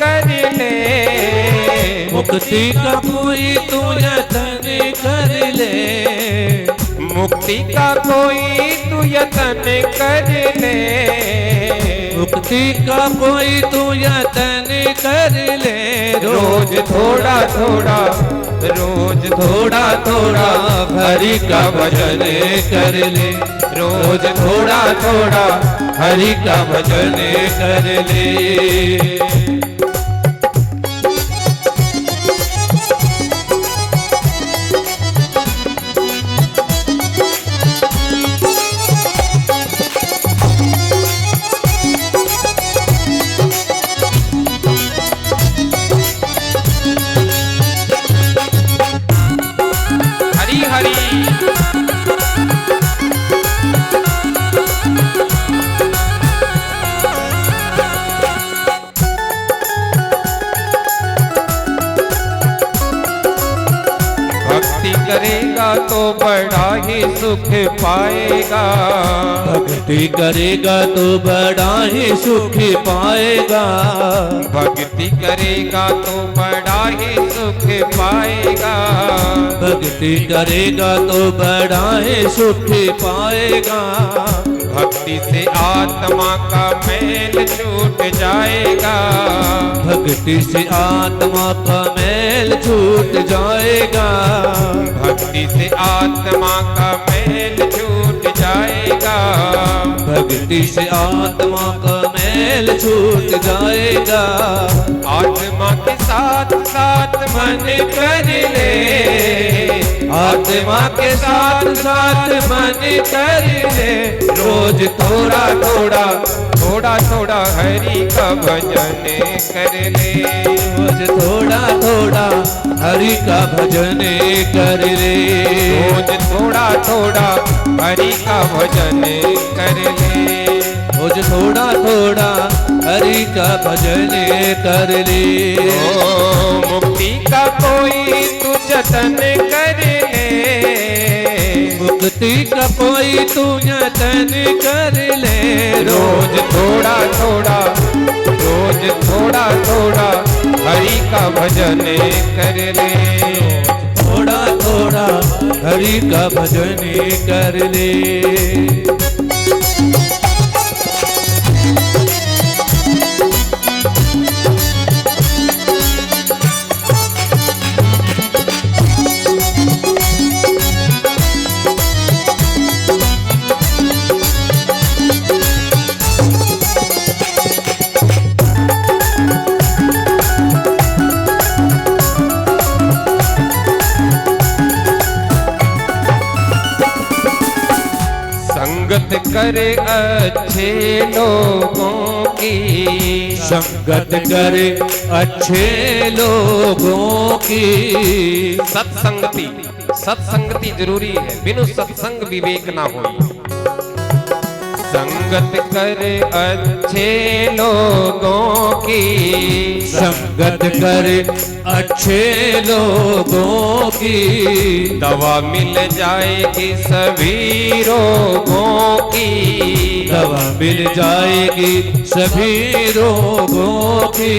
कर ले। मुक्ति का कोई तू यतन कर ले। मुक्ति का कोई तू यतन कर ले। मुक्ति का कोई तू यतन कर ले। रोज थोड़ा थोड़ा, रोज थोड़ा थोड़ा हरि का भजन कर ले। रोज थोड़ा थोड़ा हरि का भजन कर ले। हरि हरि भक्ति करेगा तो बड़ा ही सुख पाएगा। भक्ति करेगा तो बड़ा ही सुख पाएगा। भक्ति करेगा तो बड़ा ही सुख पाएगा। भक्ति करेगा तो बड़ा ही सुख पाएगा। भक्ति से आत्मा का मैल छूट जाएगा। भक्ति से आत्मा का मैल छूट जाएगा। भक्ति से आत्मा का मैल छूट जाएगा। भक्ति से आत्मा का मैल छूट जाएगा। आत्मा के साथ साथ मन कर ले। आत्मा के साथ साथ मन कर ले। रोज थोड़ा थोड़ा, थोड़ा थोड़ा हरि का भजन कर ले। रोज थोड़ा थोड़ा हरि का भजन कर ले। रोज थोड़ा थोड़ा हरि का भजन कर ले। रोज थोड़ा थोड़ा हरि का भजन कर ले। ओ मुक्ति का कोई तू जतन कर ले। मुक्ति का कोई तू यतन कर ले। रोज थोड़ा थोड़ा, रोज थोड़ा थोड़ा हरि का भजन कर ले। थोड़ा थोड़ा हरि का भजन कर ले। संगत करे अच्छे लोगों की। संगत करे अच्छे लोगों की। सत्संगति, सत्संगति जरूरी है, बिनु सत्संग विवेक ना होई। संगत करे अच्छे लोगों की। संगत करे अच्छे लोगों की। दवा मिल जाएगी सभी रोगों की। दवा मिल जाएगी सभी रोगों की।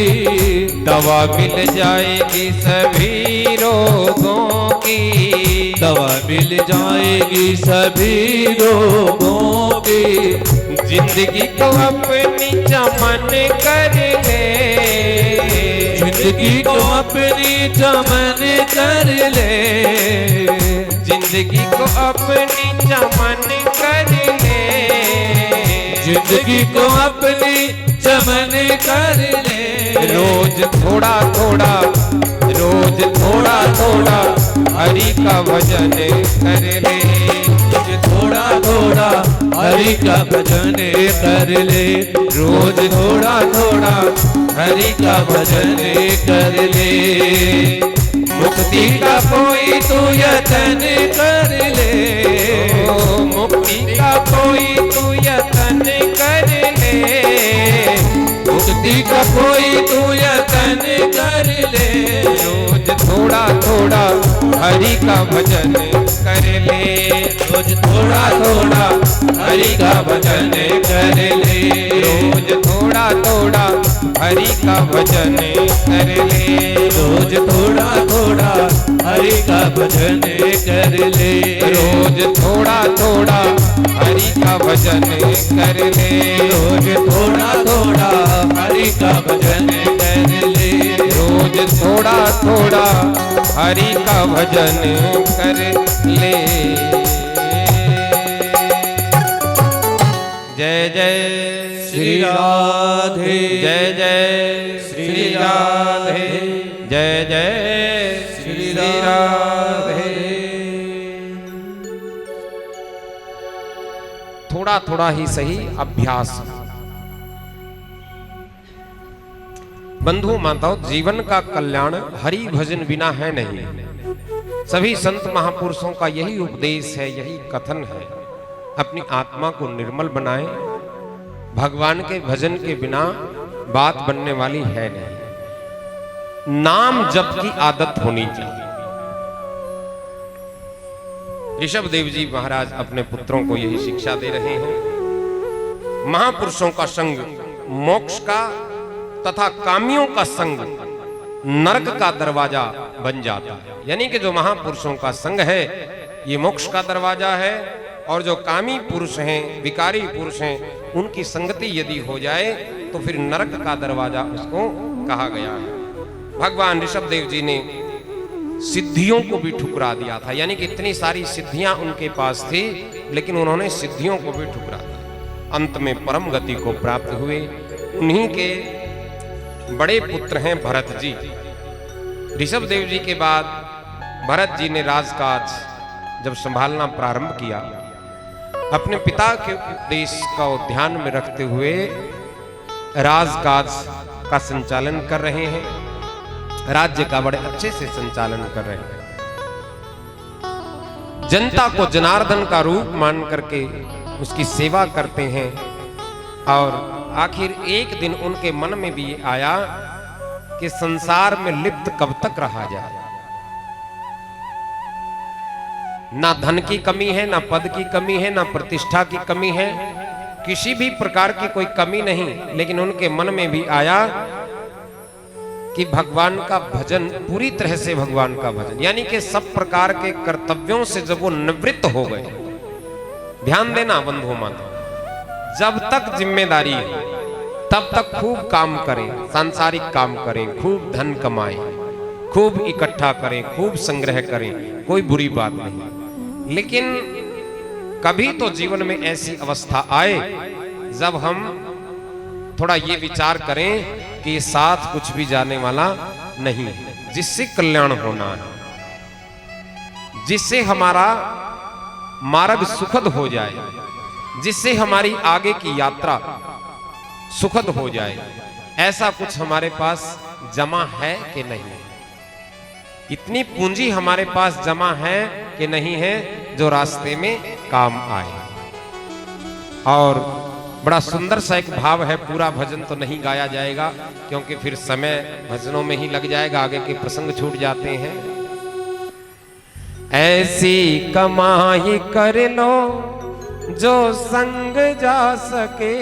दवा मिल जाएगी सभी रोगों की। दवा मिल जाएगी सभी रोगों की। जिंदगी को अपनी चमन कर ले। जिंदगी को अपनी चमन कर ले। जिंदगी को अपनी चमन कर ले। जिंदगी को अपनी चमन कर ले। रोज थोड़ा थोड़ा, रोज थोड़ा थोड़ा हरि का भजन कर ले। थोड़ा थोड़ा हरि का भजन कर ले। रोज थोड़ा थोड़ा हरि का भजन कर ले। मुक्ति का कोई तू यतन कर ले। मुक्ति का कोई तू यतन कर ले। मुक्ति का कोई तू यतन कर ले। रोज थोड़ा थोड़ा हरि का भजन कर ले। रोज थोड़ा थोड़ा हरि का भजन कर ले। रोज थोड़ा थोड़ा थोड़ा हरि का भजन कर ले। रोज थोड़ा थोड़ा हरि का भजन कर ले। रोज थोड़ा थोड़ा हरि का भजन कर ले। रोज थोड़ा थोड़ा हरि का भजन कर ले। रोज थोड़ा थोड़ा हरि का भजन कर ले। जय जय श्री राधे, जय जय श्री राधे, जय जय श्री राधे। थोड़ा थोड़ा ही सही अभ्यास। बंधु माताओं, जीवन का कल्याण हरि भजन बिना है नहीं। सभी संत महापुरुषों का यही उपदेश है, यही कथन है। अपनी आत्मा को निर्मल बनाएं। भगवान के भजन के बिना बात बनने वाली है नहीं। नाम जप की आदत होनी चाहिए। ऋषभ देव जी महाराज अपने पुत्रों को यही शिक्षा दे रहे हैं। महापुरुषों का संग मोक्ष का तथा कामियों का संग नरक का दरवाजा बन जाता है। यानी कि जो महापुरुषों का संग है ये मोक्ष का दरवाजा है, और जो कामी पुरुष हैं, विकारी पुरुष हैं, उनकी संगति यदि हो जाए तो फिर नरक का दरवाजा उसको कहा गया है। भगवान ऋषभ देव जी ने सिद्धियों को भी ठुकरा दिया था। यानी कि इतनी सारी सिद्धियां उनके पास थी, लेकिन उन्होंने सिद्धियों को भी ठुकरा दिया। अंत में परम गति को प्राप्त हुए। उन्हीं के बड़े पुत्र हैं भरत जी। ऋषभ देव जी के बाद भरत जी ने राजकाज जब संभालना प्रारंभ किया, अपने पिता के उपदेश को ध्यान में रखते हुए राजकाज का संचालन कर रहे हैं। राज्य का बड़े अच्छे से संचालन कर रहे हैं। जनता को जनार्दन का रूप मान करके उसकी सेवा करते हैं। और आखिर एक दिन उनके मन में भी आया कि संसार में लिप्त कब तक रहा जाए। ना धन की कमी है, ना पद की कमी है, ना प्रतिष्ठा की कमी है, किसी भी प्रकार की कोई कमी नहीं। लेकिन उनके मन में भी आया कि भगवान का भजन, पूरी तरह से भगवान का भजन, यानी कि सब प्रकार के कर्तव्यों से जब वो निवृत्त हो गए। ध्यान देना बंधु माता, जब तक जिम्मेदारी है तब तक खूब काम करें, सांसारिक काम करें, खूब धन कमाएं, खूब इकट्ठा करें, खूब संग्रह करें, कोई बुरी बात नहीं। लेकिन कभी तो जीवन में ऐसी अवस्था आए जब हम थोड़ा ये विचार करें कि साथ कुछ भी जाने वाला नहीं है, जिससे कल्याण होना है, जिससे हमारा मार्ग सुखद हो जाए, जिससे हमारी आगे की यात्रा सुखद हो जाए। ऐसा कुछ हमारे पास जमा है कि नहीं? इतनी पूंजी हमारे पास जमा है कि नहीं है जो रास्ते में काम आए। और बड़ा सुंदर सा एक भाव है। पूरा भजन तो नहीं गाया जाएगा क्योंकि फिर समय भजनों में ही लग जाएगा, आगे के प्रसंग छूट जाते हैं। ऐसी कमाई कर लो जो संग जा सके,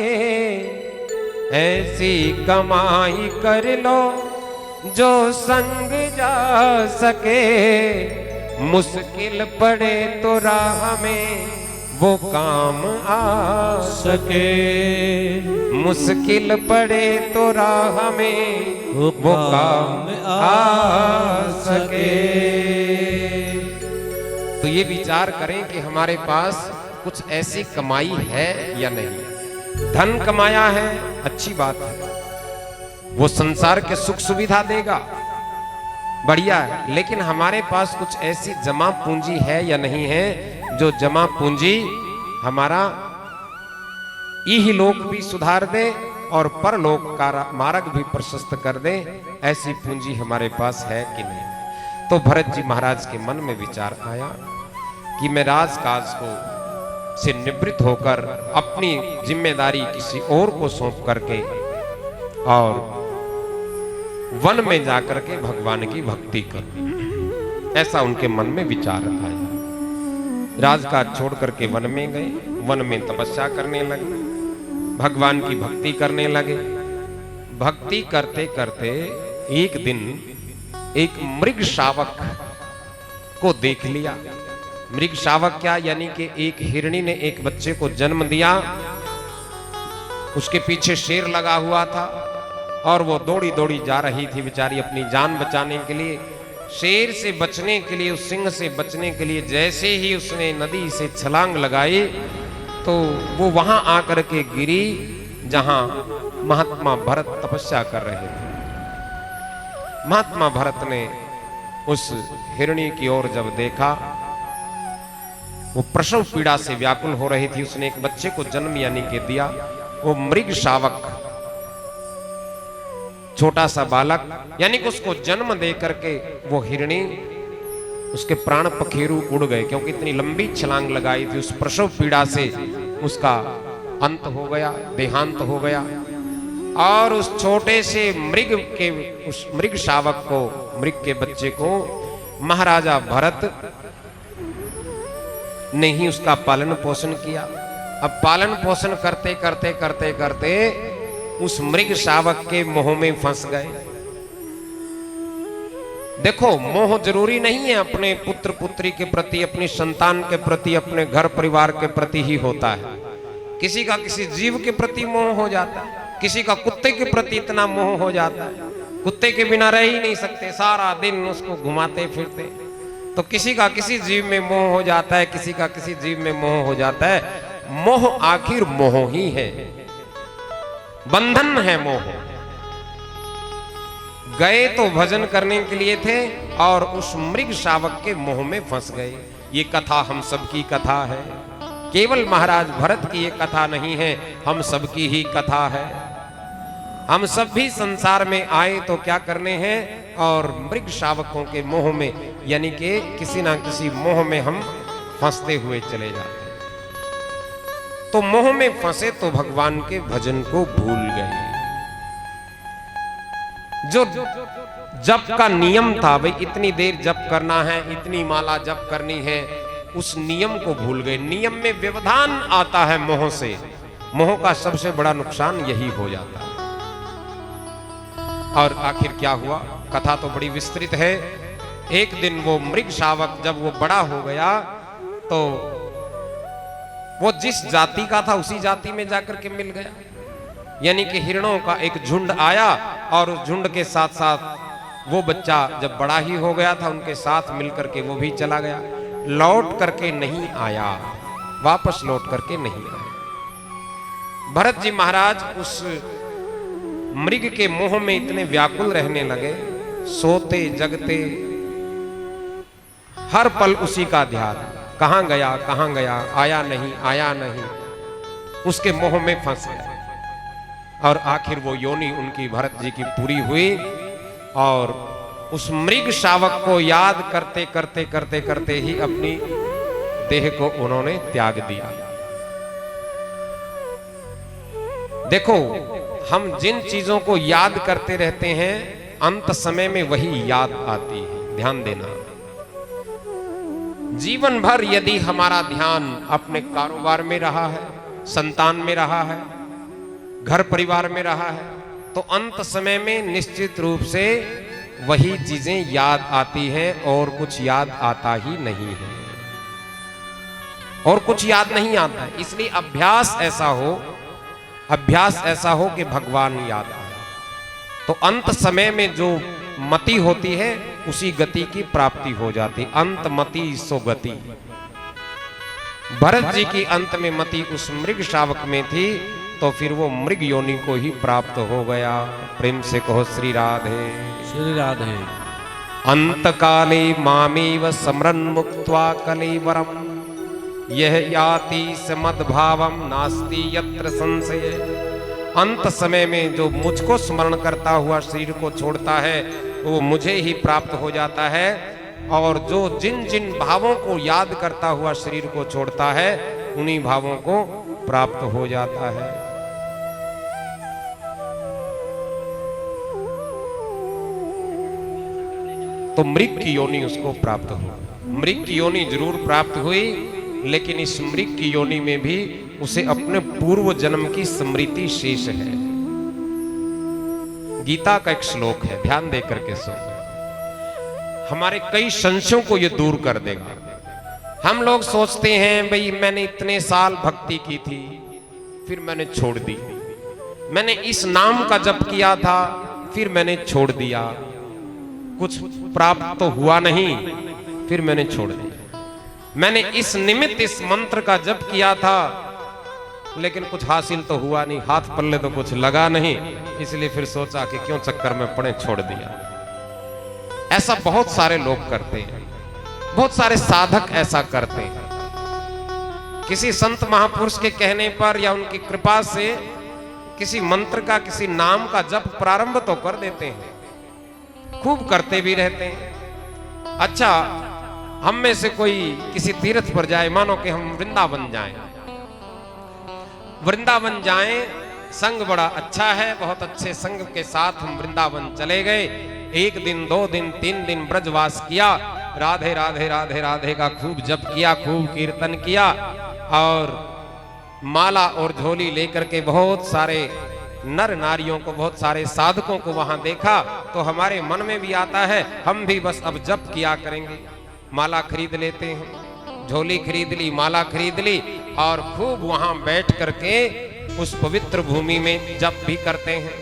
ऐसी कमाई कर लो जो संग जा सके, मुश्किल पड़े तो राह में वो काम आ सके, मुश्किल पड़े तो राह में वो काम आ सके। तो ये विचार करें कि हमारे पास कुछ ऐसी कमाई है या नहीं। धन कमाया है, अच्छी बात है, वो संसार के सुख सुविधा देगा, बढ़िया है। लेकिन हमारे पास कुछ ऐसी जमा पूंजी है या नहीं है जो जमा पूंजी हमारा इहलोक भी सुधार दे और परलोक का मार्ग भी प्रशस्त कर दे। ऐसी पूंजी हमारे पास है कि नहीं? तो भरत जी महाराज के मन में विचार आया कि मैं राजकाज को से निवृत्त होकर अपनी जिम्मेदारी किसी और को सौंप करके और वन में जाकर के भगवान की भक्ति कर। ऐसा उनके मन में विचार आया। राजकाज छोड़ करके वन में गए, वन में तपस्या करने लगे, भगवान की भक्ति करने लगे। भक्ति करते करते एक दिन एक मृग शावक को देख लिया। मृग शावक क्या, यानी कि एक हिरणी ने एक बच्चे को जन्म दिया, उसके पीछे शेर लगा हुआ था और वो दौड़ी दौड़ी जा रही थी बेचारी अपनी जान बचाने के लिए। शेर से बचने के लिए, उस सिंह से बचने के लिए जैसे ही उसने नदी से छलांग लगाई तो वो वहां आकर के गिरी जहां महात्मा भरत तपस्या कर रहे थे। महात्मा भरत ने उस हिरणी की ओर जब देखा, वो प्रसव पीड़ा से व्याकुल हो रही थी, उसने एक बच्चे को जन्म यानी के दिया। वो मृग शावक, छोटा सा बालक, यानी कि उसको जन्म दे करके वो हिरणी, उसके प्राण पखेरु उड़ गए, क्योंकि इतनी लंबी छलांग लगाई थी। उस प्रसव पीड़ा से उसका अंत हो गया, देहांत हो गया। और उस छोटे से उस मृग शावक को, मृग के बच्चे को महाराजा भरत ने ही उसका पालन पोषण किया। अब पालन पोषण करते करते करते करते उस मृग शावक के मोह में फंस गए। देखो, मोह जरूरी नहीं है अपने पुत्र पुत्री के प्रति, अपनी संतान के प्रति, अपने घर परिवार के प्रति ही होता है। किसी का किसी जीव के प्रति मोह हो जाता है, किसी का कुत्ते के प्रति इतना मोह हो जाता है, कुत्ते के बिना रह ही नहीं सकते, सारा दिन उसको घुमाते फिरते। तो किसी का किसी जीव में मोह हो जाता है, किसी का किसी जीव में मोह हो जाता है। मोह आखिर मोह ही है, बंधन है मोह। गए तो भजन करने के लिए थे और उस मृग शावक के मोह में फंस गए। ये कथा हम सबकी कथा है, केवल महाराज भरत की ये कथा नहीं है, हम सबकी ही कथा है। हम सब भी संसार में आए तो क्या करने हैं, और मृग शावकों के मोह में, यानी कि किसी ना किसी मोह में हम फंसते हुए चले जाते हैं। तो मोह में फंसे तो भगवान के भजन को भूल गए। जो जप का नियम था, भाई इतनी देर जप करना है, इतनी माला जप करनी है, उस नियम को भूल गए। नियम में व्यवधान आता है मोह से, मोह का सबसे बड़ा नुकसान यही हो जाता है। और आखिर क्या हुआ, कथा तो बड़ी विस्तृत है। एक दिन वो मृग शावक जब वो बड़ा हो गया तो वो जिस जाति का था उसी जाति में जाकर के मिल गया। यानी कि हिरणों का एक झुंड आया और उस झुंड के साथ साथ वो बच्चा जब बड़ा ही हो गया था, उनके साथ मिलकर के वो भी चला गया। लौट करके नहीं आया, वापस लौट करके नहीं आया। भरत जी महाराज उस मृग के मोह में इतने व्याकुल रहने लगे, सोते जगते हर पल उसी का ध्यान, कहां गया, आया नहीं, उसके मोह में फंस गया। और आखिर वो योनि उनकी भरत जी की पूरी हुई और उस मृग शावक को याद करते करते करते करते ही अपनी देह को उन्होंने त्याग दिया। देखो, हम जिन चीजों को याद करते रहते हैं, अंत समय में वही याद आती है, ध्यान देना। जीवन भर यदि हमारा ध्यान अपने कारोबार में रहा है, संतान में रहा है, घर परिवार में रहा है, तो अंत समय में निश्चित रूप से वही चीजें याद आती हैं और कुछ याद आता ही नहीं है, और कुछ याद नहीं आता है। इसलिए अभ्यास ऐसा हो कि भगवान याद आए, तो अंत समय में जो मति होती है उसी गति की प्राप्ति हो जाती। अंत मति सो गति। भरत जी की अंत में मति उस मृग शावक में थी, तो फिर वो मृग योनि को ही प्राप्त हो गया। प्रेम से कहो श्री राधे, श्री राधे। अंत काले मामेव स्मरन् मुक्त्वा कलेवरम, यह याति समद्भावम नास्ति यत्र संशय। अंत समय में जो मुझको स्मरण करता हुआ शरीर को छोड़ता है, वो मुझे ही प्राप्त हो जाता है, और जो जिन जिन भावों को याद करता हुआ शरीर को छोड़ता है, उन्हीं भावों को प्राप्त हो जाता है। तो मृग की योनि उसको प्राप्त हुई। मृग की योनि जरूर प्राप्त हुई, लेकिन इस मृग की योनि में भी उसे अपने पूर्व जन्म की स्मृति शेष है। गीता का एक श्लोक है, ध्यान दे करके सुन। हमारे कई संशयों को ये दूर कर देगा। हम लोग सोचते हैं भाई मैंने इतने साल भक्ति की थी, फिर मैंने छोड़ दी। मैंने इस नाम का जप किया था, फिर मैंने छोड़ दिया। कुछ प्राप्त तो हुआ नहीं, फिर मैंने छोड़ दिया। मैंने इस निमित्त इस मंत्र का जप किया था, लेकिन कुछ हासिल तो हुआ नहीं, हाथ पल्ले तो कुछ लगा नहीं, इसलिए फिर सोचा कि क्यों चक्कर में पड़े, छोड़ दिया। ऐसा बहुत सारे लोग करते हैं, बहुत सारे साधक ऐसा करते हैं। किसी संत महापुरुष के कहने पर या उनकी कृपा से किसी मंत्र का, किसी नाम का जप प्रारंभ तो कर देते हैं, खूब करते भी रहते हैं। अच्छा, हम में से कोई किसी तीर्थ पर जाए, मानो कि हम वृंदावन जाएं, वृंदावन जाएं, संग बड़ा अच्छा है, बहुत अच्छे संग के साथ हम वृंदावन चले गए। 1 दिन 2 दिन 3 दिन ब्रजवास किया, राधे राधे राधे राधे का खूब जप किया, खूब कीर्तन किया, और माला और झोली लेकर के बहुत सारे नर नारियों को, बहुत सारे साधकों को वहां देखा, तो हमारे मन में भी आता है हम भी बस अब जप किया करेंगे। माला खरीद लेते हैं, झोली खरीद ली, माला खरीद ली, और खूब वहां बैठ करके उस पवित्र भूमि में जप भी करते हैं।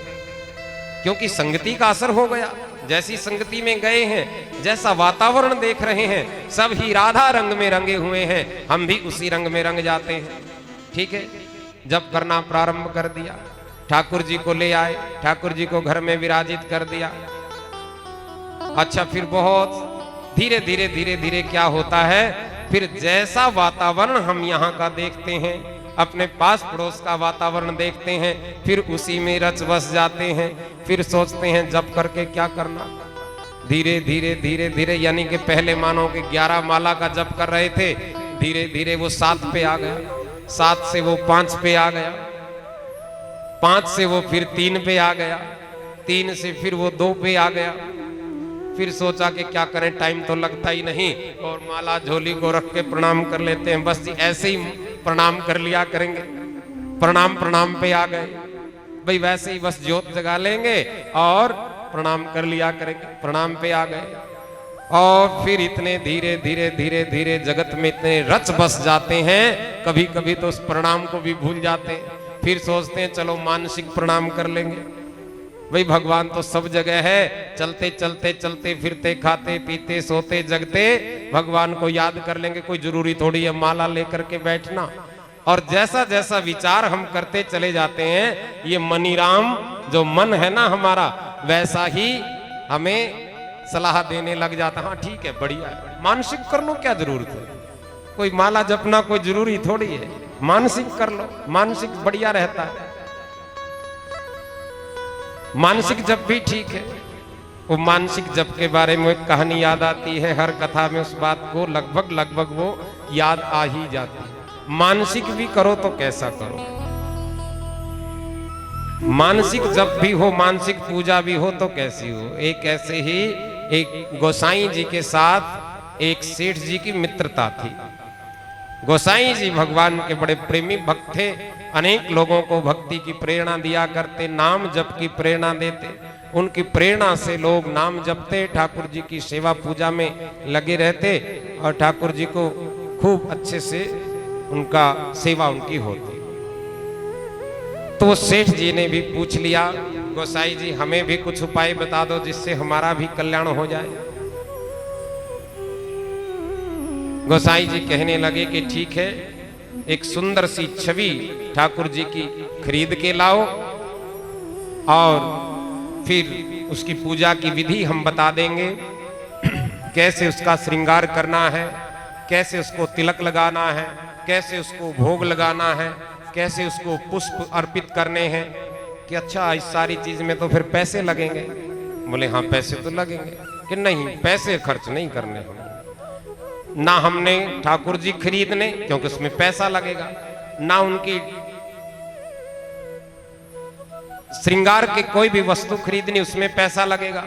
क्योंकि संगति का असर हो गया। जैसी संगति में गए हैं, जैसा वातावरण देख रहे हैं, सब ही राधा रंग में रंगे हुए हैं, हम भी उसी रंग में रंग जाते हैं। ठीक है, जप करना प्रारंभ कर दिया, ठाकुर जी को ले आए, ठाकुर जी को घर में विराजित कर दिया। अच्छा, फिर बहुत धीरे धीरे धीरे धीरे क्या होता है, फिर जैसा वातावरण हम यहाँ का देखते हैं, अपने पास पड़ोस का वातावरण देखते हैं, फिर उसी में रच बस जाते हैं। फिर सोचते हैं जप करके क्या करना। धीरे धीरे धीरे धीरे, यानी कि पहले मानो कि 11 माला का जप कर रहे थे, धीरे धीरे वो 7 पे आ गया, 7 से वो 5 पे आ गया, 5 से वो फिर 3 पे आ गया, 3 से फिर वो 2 पे आ गया। फिर सोचा कि क्या करें, टाइम तो लगता ही नहीं, और माला झोली को रख के प्रणाम कर लेते हैं, बस ऐसे ही प्रणाम कर लिया करेंगे। प्रणाम प्रणाम पे आ गए भाई, वैसे ही बस ज्योत जगा लेंगे और प्रणाम कर लिया करेंगे, प्रणाम पे आ गए। और फिर इतने धीरे धीरे धीरे धीरे जगत में इतने रच बस जाते हैं, कभी कभी तो उस प्रणाम को भी भूल जाते हैं। फिर सोचते हैं चलो मानसिक प्रणाम कर लेंगे। भाई भगवान तो सब जगह है, चलते चलते चलते फिरते खाते पीते सोते जगते भगवान को याद कर लेंगे, कोई जरूरी थोड़ी है माला लेकर के बैठना। और जैसा जैसा विचार हम करते चले जाते हैं, ये मनीराम जो मन है ना हमारा, वैसा ही हमें सलाह देने लग जाता। हाँ ठीक है, बढ़िया है, मानसिक कर लो, क्या जरूरत है, कोई माला जपना कोई जरूरी थोड़ी है, मानसिक कर लो, मानसिक बढ़िया रहता है। मानसिक जप भी ठीक है। वो मानसिक जप के बारे में एक कहानी याद आती है, हर कथा में उस बात को लगभग लगभग वो याद आ ही जाती है। मानसिक भी करो तो कैसा करो, मानसिक जप भी हो, मानसिक पूजा भी हो तो कैसी हो। एक ऐसे ही एक गोसाई जी के साथ एक सेठ जी की मित्रता थी। गोसाई जी भगवान के बड़े प्रेमी भक्त थे, अनेक लोगों को भक्ति की प्रेरणा दिया करते, नाम जप की प्रेरणा देते। उनकी प्रेरणा से लोग नाम जपते, ठाकुर जी की सेवा पूजा में लगे रहते, और ठाकुर जी को खूब अच्छे से उनका सेवा उनकी होती। तो सेठ जी ने भी पूछ लिया, गोसाई जी हमें भी कुछ उपाय बता दो जिससे हमारा भी कल्याण हो जाए। गोसाई जी कहने लगे कि ठीक है, एक सुंदर सी छवि ठाकुर जी की खरीद के लाओ, और फिर उसकी पूजा की विधि हम बता देंगे, कैसे उसका श्रृंगार करना है, कैसे उसको तिलक लगाना है, कैसे उसको भोग लगाना है, कैसे उसको पुष्प अर्पित करने हैं। कि अच्छा, इस सारी चीज में तो फिर पैसे लगेंगे। बोले हाँ पैसे तो लगेंगे, कि नहीं पैसे खर्च नहीं करने हैं, ना हमने ठाकुर जी खरीदने क्योंकि उसमें पैसा लगेगा, ना उनकी श्रृंगार के कोई भी वस्तु खरीदनी उसमें पैसा लगेगा।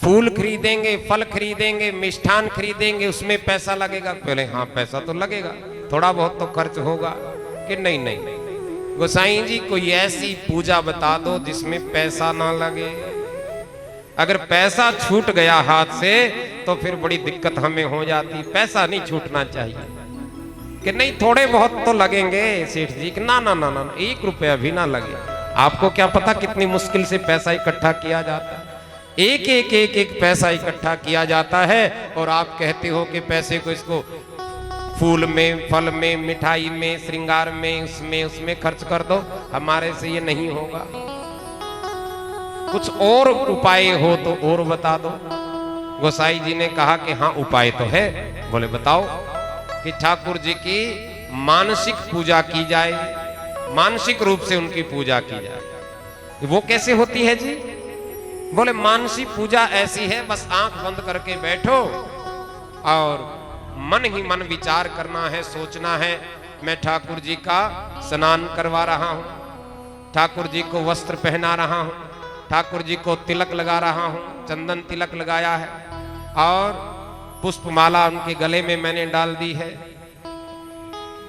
फूल खरीदेंगे, फल खरीदेंगे, मिष्ठान खरीदेंगे, उसमें पैसा लगेगा। पहले हाँ पैसा तो लगेगा, थोड़ा बहुत तो खर्च होगा। कि नहीं नहीं, गोसाई जी कोई ऐसी पूजा बता दो जिसमें पैसा ना लगे। अगर पैसा छूट गया हाथ से तो फिर बड़ी दिक्कत हमें हो जाती। पैसा नहीं छूटना चाहिए कि नहीं थोड़े बहुत तो लगेंगे सेठ जी कि ना ना ना ना 1 रुपया भी ना लगे। आपको क्या पता कितनी मुश्किल से पैसा इकट्ठा किया जाता है। एक पैसा इकट्ठा किया जाता है और आप कहते हो कि पैसे को इसको फूल में, फल में, मिठाई में, श्रृंगार में, उसमें खर्च कर दो। हमारे से ये नहीं होगा। कुछ और उपाय हो तो और बता दो। गोसाई जी ने कहा कि हाँ उपाय तो है। बोले बताओ। कि ठाकुर जी की मानसिक पूजा की जाए, मानसिक रूप से उनकी पूजा की जाए। वो कैसे होती है जी? बोले मानसिक पूजा ऐसी है, बस आंख बंद करके बैठो और मन ही मन विचार करना है, सोचना है मैं ठाकुर जी का स्नान करवा रहा हूं, ठाकुर जी को वस्त्र पहना रहा हूं, ठाकुर जी को तिलक लगा रहा हूं, चंदन तिलक लगाया है और पुष्पमाला उनके गले में मैंने डाल दी है।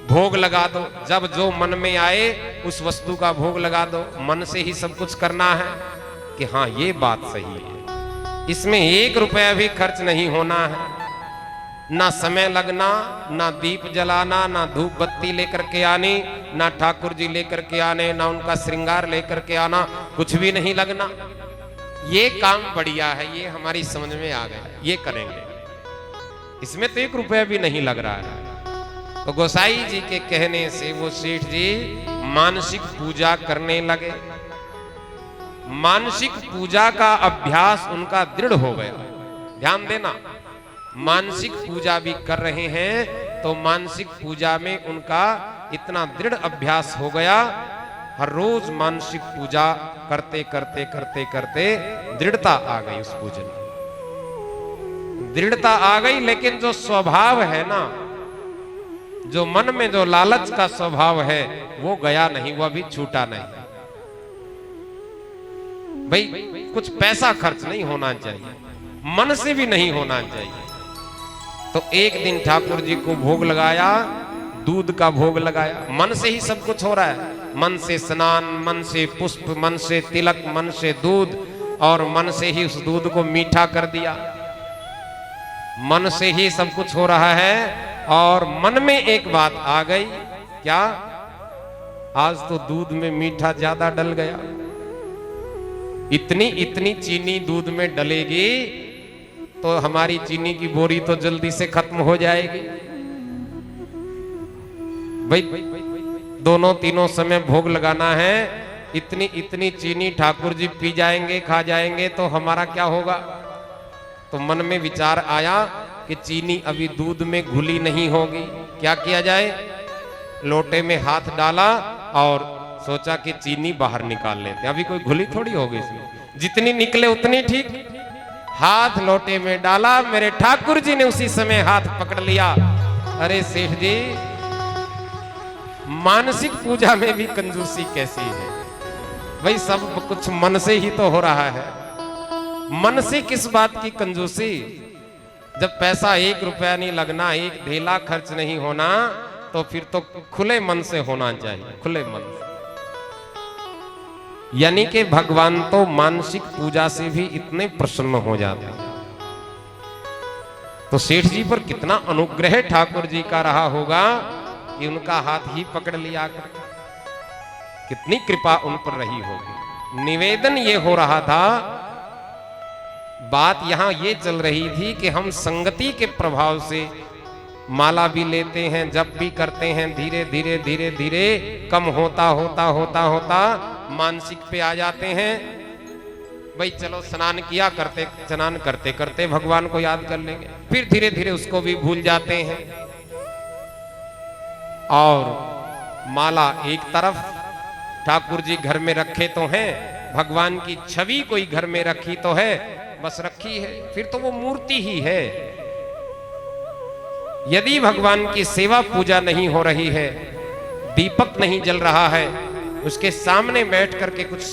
भोग लगा दो। जब जो मन में आए उस वस्तु का भोग लगा दो। मन से ही सब कुछ करना है कि हाँ ये बात सही है। इसमें 1 रुपया भी खर्च नहीं होना है। ना समय लगना, ना दीप जलाना, ना धूप बत्ती लेकर के आनी, ना ठाकुर जी लेकर के आने, ना उनका श्रृंगार लेकर के आना, कुछ भी नहीं लगना। ये काम बढ़िया है, ये हमारी समझ में आ गया, ये करेंगे। इसमें तो 1 रुपया भी नहीं लग रहा है। तो गोसाई जी के कहने से वो सेठ जी मानसिक पूजा करने लगे। मानसिक पूजा का अभ्यास उनका दृढ़ हो गया। ध्यान देना, मानसिक पूजा भी कर रहे हैं तो मानसिक पूजा में उनका इतना दृढ़ अभ्यास हो गया। हर रोज मानसिक पूजा करते करते करते करते दृढ़ता आ गई उस पूजन में। दृढ़ता आ गई, लेकिन जो स्वभाव है ना, जो मन में जो लालच का स्वभाव है वो गया नहीं, वो अभी छूटा नहीं। भाई कुछ पैसा खर्च नहीं होना चाहिए, मन से भी नहीं होना चाहिए। तो एक दिन ठाकुर जी को भोग लगाया, दूध का भोग लगाया। मन से ही सब कुछ हो रहा है। मन से स्नान, मन से पुष्प, मन से तिलक, मन से दूध, और मन से ही उस दूध को मीठा कर दिया। मन से ही सब कुछ हो रहा है। और मन में एक बात आ गई, क्या? आज तो दूध में मीठा ज्यादा डल गया। इतनी इतनी चीनी दूध में डलेगी तो हमारी चीनी की बोरी तो जल्दी से खत्म हो जाएगी। भाई दोनों तीनों समय भोग लगाना है, इतनी इतनी चीनी ठाकुर जी पी जाएंगे, खा जाएंगे तो हमारा क्या होगा? तो मन में विचार आया कि चीनी अभी दूध में घुली नहीं होगी, क्या किया जाए? लोटे में हाथ डाला और सोचा कि चीनी बाहर निकाल लेते, अभी कोई घुली थोड़ी होगी इसमें, जितनी निकले उतनी ठीक। हाथ लोटे में डाला, मेरे ठाकुर जी ने उसी समय हाथ पकड़ लिया। अरे सेठ जी, मानसिक पूजा में भी कंजूसी कैसी है? भाई सब कुछ मन से ही तो हो रहा है। मन से किस बात की कंजूसी? जब पैसा 1 रुपया नहीं लगना, 1 ढेला खर्च नहीं होना, तो फिर तो खुले मन से होना चाहिए, खुले मन से। यानी कि भगवान तो मानसिक पूजा से भी इतने प्रसन्न हो जाते हैं। तो सेठ जी पर कितना अनुग्रह ठाकुर जी का रहा होगा कि उनका हाथ ही पकड़ लिया कर, कितनी कृपा उन पर रही होगी। निवेदन ये हो रहा था, बात यहां ये चल रही थी कि हम संगति के प्रभाव से माला भी लेते हैं, जप भी करते हैं, धीरे धीरे धीरे धीरे कम होता होता होता होता मानसिक पे आ जाते हैं। भाई चलो स्नान किया करते, स्नान करते करते भगवान को याद कर लेंगे, फिर धीरे धीरे उसको भी भूल जाते हैं। और माला एक तरफ, ठाकुर जी घर में रखे तो हैं, भगवान की छवि कोई घर में रखी तो है, बस रखी है, फिर तो वो मूर्ति ही है। यदि भगवान की सेवा पूजा नहीं हो रही है, दीपक नहीं जल रहा है, उसके सामने बैठ करके कुछ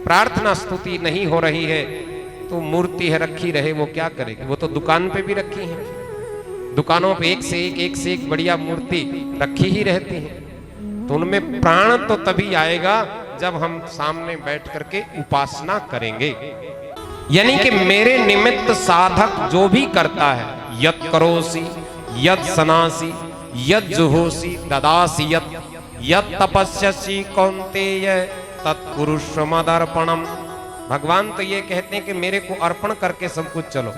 प्रार्थना स्तुति नहीं हो रही है, तो मूर्ति है रखी रहे, वो क्या करेगी? वो तो दुकान पे भी रखी है, दुकानों पे एक से एक बढ़िया मूर्ति रखी ही रहती है। तो उनमें प्राण तो तभी आएगा जब हम सामने बैठ करके उपासना करेंगे। यानी कि मेरे निमित्त साधक जो भी करता है, यत करोसी यत सनासी यत जुहोसी ददासी यत तपस्यसि कौन्तेय तत्कुरुष्व मदर्पणम। भगवान तो ये कहते हैं कि मेरे को अर्पण करके सब कुछ चलो,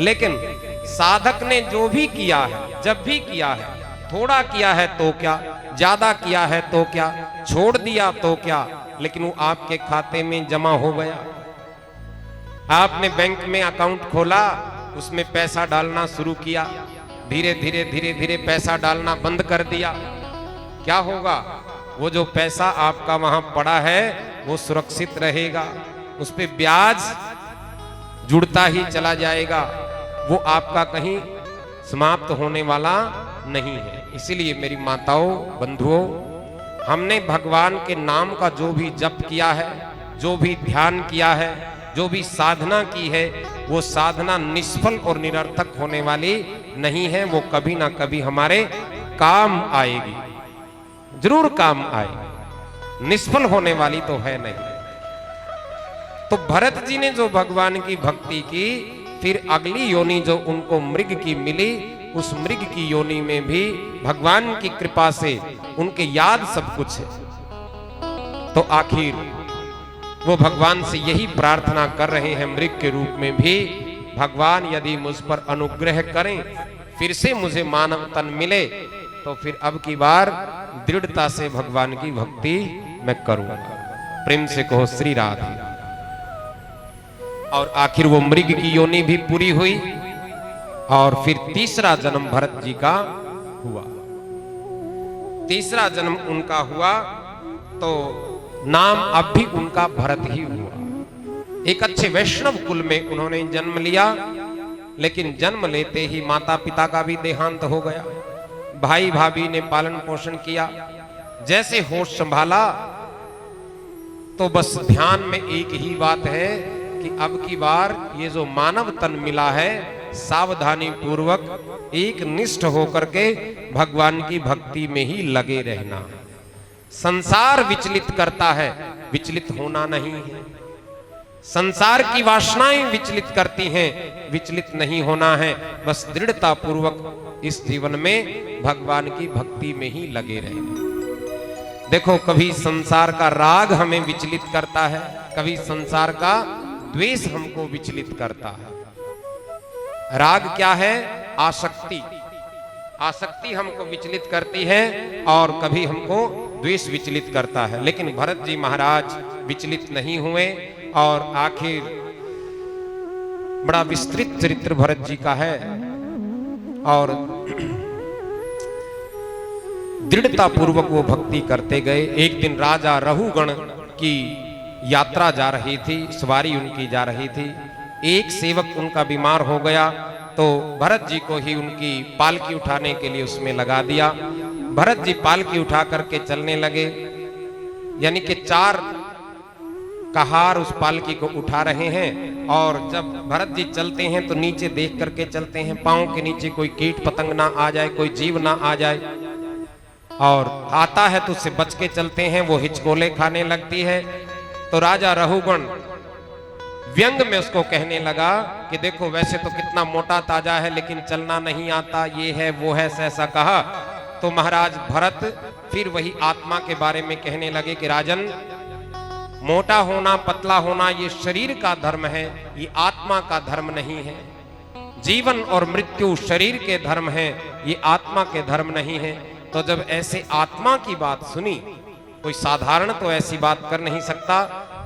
लेकिन साधक ने जो भी किया है, जब भी किया है, थोड़ा किया है तो क्या, ज्यादा किया है तो क्या, छोड़ दिया तो क्या, लेकिन वो आपके खाते में जमा हो गया। आपने बैंक में अकाउंट खोला, उसमें पैसा डालना शुरू किया, धीरे धीरे धीरे धीरे पैसा डालना बंद कर दिया, क्या होगा? वो जो पैसा आपका वहां पड़ा है वो सुरक्षित रहेगा, उस पे ब्याज जुड़ता ही चला जाएगा, वो आपका कहीं समाप्त होने वाला नहीं है। इसीलिए मेरी माताओं, बंधुओं, हमने भगवान के नाम का जो भी जप किया है, जो भी ध्यान किया है, जो भी साधना की है, वो साधना निष्फल और निरर्थक होने वाली नहीं है। वो कभी ना कभी हमारे काम आएगी, जरूर काम आएगी, निष्फल होने वाली तो है नहीं। तो भरत जी ने जो भगवान की भक्ति की, फिर अगली योनि जो उनको मृग की मिली, उस मृग की योनि में भी भगवान की कृपा से उनके याद सब कुछ है। तो आखिर वो भगवान से यही प्रार्थना कर रहे हैं मृग के रूप में भी, भगवान यदि मुझ पर अनुग्रह करें, फिर से मुझे मानव तन मिले, तो फिर अब की बार दृढ़ता से भगवान की भक्ति मैं करूंगा। प्रेम से कहो श्री राधे। और आखिर वो मृग की योनि भी पूरी हुई और फिर तीसरा जन्म भरत जी का हुआ। तीसरा जन्म उनका हुआ तो नाम अब भी उनका भरत ही हुआ। एक अच्छे वैष्णव कुल में उन्होंने जन्म लिया, लेकिन जन्म लेते ही माता पिता का भी देहांत हो गया, भाई भाभी ने पालन पोषण किया। जैसे होश संभाला तो बस ध्यान में एक ही बात है कि अब की बार ये जो मानव तन मिला है, सावधानी पूर्वक एक निष्ठ होकर के भगवान की भक्ति में ही लगे रहना। संसार विचलित करता है, विचलित होना नहीं है। संसार की वासनाएं विचलित करती हैं, विचलित नहीं होना है। बस दृढ़ता पूर्वक इस जीवन में भगवान की भक्ति में ही लगे रहना। देखो, कभी संसार का राग हमें विचलित करता है, कभी संसार का द्वेष हमको विचलित करता है। राग क्या है? आसक्ति। आसक्ति हमको विचलित करती है और कभी हमको द्वेष विचलित करता है। लेकिन भरत जी महाराज विचलित नहीं हुए और आखिर बड़ा विस्तृत चरित्र भरत जी का है और दृढ़ता पूर्वक वो भक्ति करते गए। एक दिन राजा रहुगण की यात्रा जा रही थी, सवारी उनकी जा रही थी। एक सेवक उनका बीमार हो गया तो भरत जी को ही उनकी पालकी उठाने के लिए उसमें लगा दिया। भरत जी पालकी उठा करके चलने लगे, यानी कि 4 कहार उस पालकी को उठा रहे हैं। और जब भरत जी चलते हैं तो नीचे देख करके चलते हैं, पांव के नीचे कोई कीट पतंग ना आ जाए, कोई जीव ना आ जाए, और आता है तो उससे बच के चलते हैं। वो हिचकोले खाने लगती है तो राजा रहुगण व्यंग में उसको कहने लगा कि देखो, वैसे तो कितना मोटा ताजा है लेकिन चलना नहीं आता, ये है वो है, ऐसा कहा। तो महाराज भरत फिर वही आत्मा के बारे में कहने लगे कि राजन, मोटा होना पतला होना ये शरीर का धर्म है, ये आत्मा का धर्म नहीं है। जीवन और मृत्यु शरीर के धर्म है, ये आत्मा के धर्म नहीं है। तो जब ऐसे आत्मा की बात सुनी, कोई साधारण तो ऐसी बात कर नहीं सकता।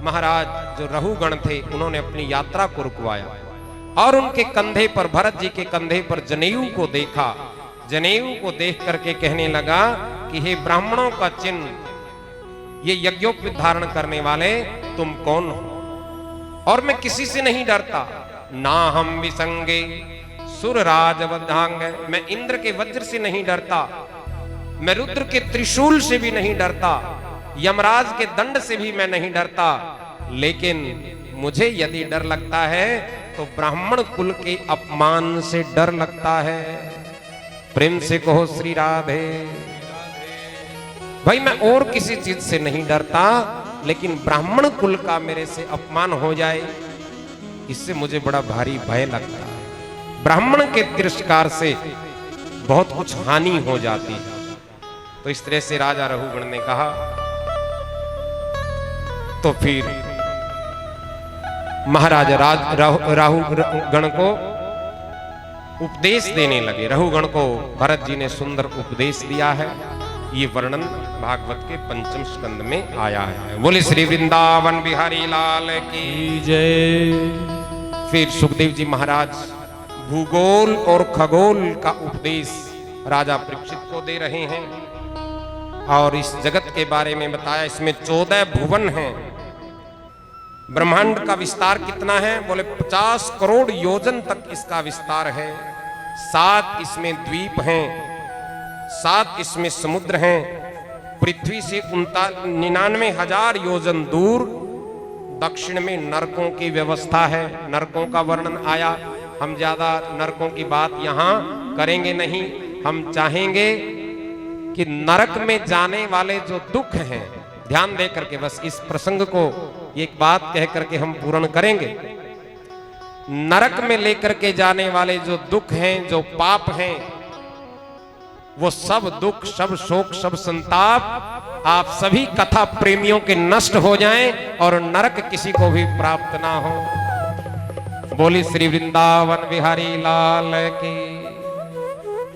महाराज जो रहुगण थे उन्होंने अपनी यात्रा को रुकवाया और उनके कंधे पर, भरत जी के कंधे पर जनेऊ को देखा। जनेऊ को देख करके कहने लगा कि हे ब्राह्मणों का चिन्ह, ये यज्ञोपवीत धारण करने वाले तुम कौन हो? और मैं किसी से नहीं डरता, ना हम विसंगे सुर राजवधांग, मैं इंद्र के वज्र से नहीं डरता, मैं रुद्र के त्रिशूल से भी नहीं डरता, यमराज के दंड से भी मैं नहीं डरता। लेकिन मुझे यदि डर लगता है तो ब्राह्मण कुल के अपमान से डर लगता है। प्रेम से कहो श्री राधे। भाई मैं और किसी चीज से नहीं डरता, लेकिन ब्राह्मण कुल का मेरे से अपमान हो जाए, इससे मुझे बड़ा भारी भय लगता है। ब्राह्मण के तिरस्कार से बहुत कुछ हानि हो जाती है। तो इस तरह से राजा रहुगण ने कहा। तो फिर महाराजा राहुगण को उपदेश देने लगे। रहुगण को भरत जी ने सुंदर उपदेश दिया है। ये वर्णन भागवत के 5वें स्कंद में आया है। बोले श्री वृंदावन बिहारी लाल की जय। फिर सुखदेव जी महाराज भूगोल और खगोल का उपदेश राजा परीक्षित को दे रहे हैं और इस जगत के बारे में बताया। इसमें 14 भुवन हैं। ब्रह्मांड का विस्तार कितना है? बोले 50 करोड़ योजन तक इसका विस्तार है। 7 इसमें द्वीप हैं, 7 इसमें समुद्र हैं। पृथ्वी से 99,000 योजन दूर दक्षिण में नरकों की व्यवस्था है। नरकों का वर्णन आया। हम ज्यादा नरकों की बात यहाँ करेंगे नहीं। हम चाहेंगे कि नरक में जाने वाले जो दुख हैं, ध्यान दे करके बस इस प्रसंग को एक बात कह करके हम पूर्ण करेंगे। नरक में लेकर के जाने वाले जो दुख हैं, जो पाप हैं, वो सब दुख, सब शोक, सब संताप आप सभी कथा प्रेमियों के नष्ट हो जाएं और नरक किसी को भी प्राप्त ना हो। बोली श्री वृंदावन बिहारी लाल की।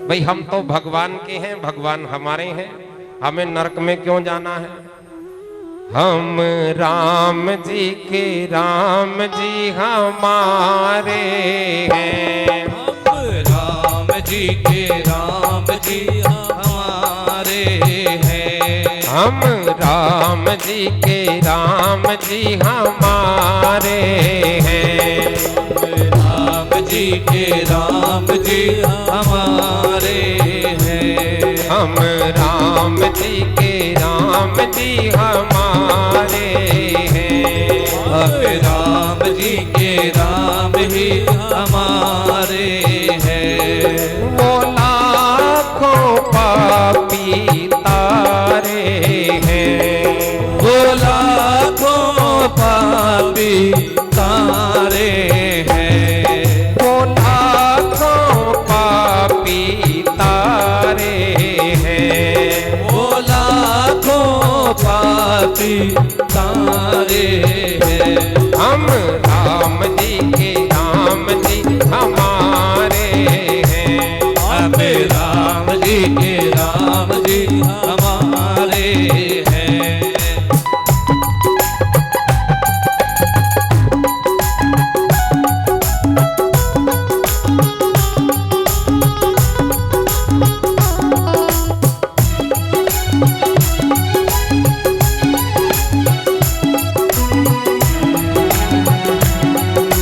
भाई हम तो भगवान के हैं, भगवान हमारे हैं, हमें नरक में क्यों जाना है? हम राम जी के राम जी हमारे हैं। हम राम जी के राम जी हमारे हैं। हम राम जी के राम जी हमारे हैं। राम जी के राम जी हमारे हैं। हम राम जी के राम जी हमारे हैं। हम राम जी के राम ही हमारे हैं। वो लाखों पापी तारे हैं। वो लाखों पापी तारे हैं। वो लाखों पापी तारे हैं। वो लाखों पापी तारे हैं। हम राम जी के राम जी हमारे हैं। हम राम जी के राम जी हमारे हैं।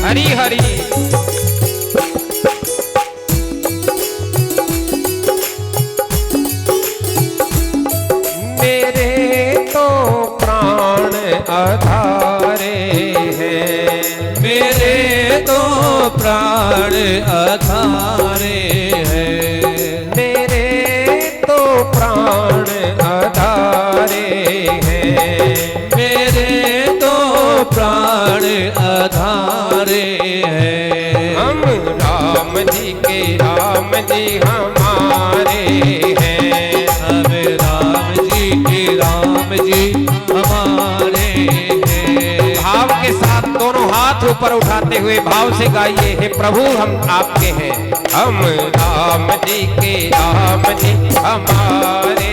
हरी हरी। मेरे तो प्राण आधारे हैं। मेरे तो प्राण आधारे हैं। मेरे तो प्राण आधारे हैं। मेरे तो प्राण आधारे हैं। हम राम जी के राम जी हमारे हैं। हम राम जी के राम जी हमारे हैं। भाव के साथ दोनों हाथ ऊपर उठाते हुए भाव से गाइए, हे प्रभु हम आपके हैं। हम राम जी के राम जी हमारे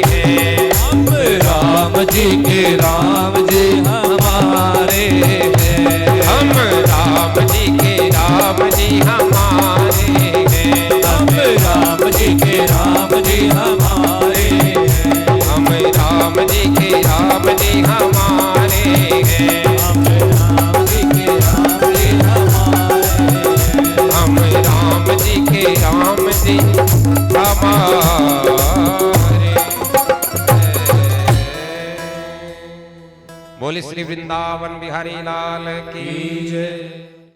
हैं। हम राम जी के राम जी हमारे हैं। हम राम जी के राम जी हमारे हैं। हम राम जी के राम जी हमारे हैं। हम राम जी के राम जी हमारे हैं। हम राम जी के राम जी हमारे हैं। हम राम जी के राम जी हमारे। बोले श्री वृंदावन बिहारी लाल की जय।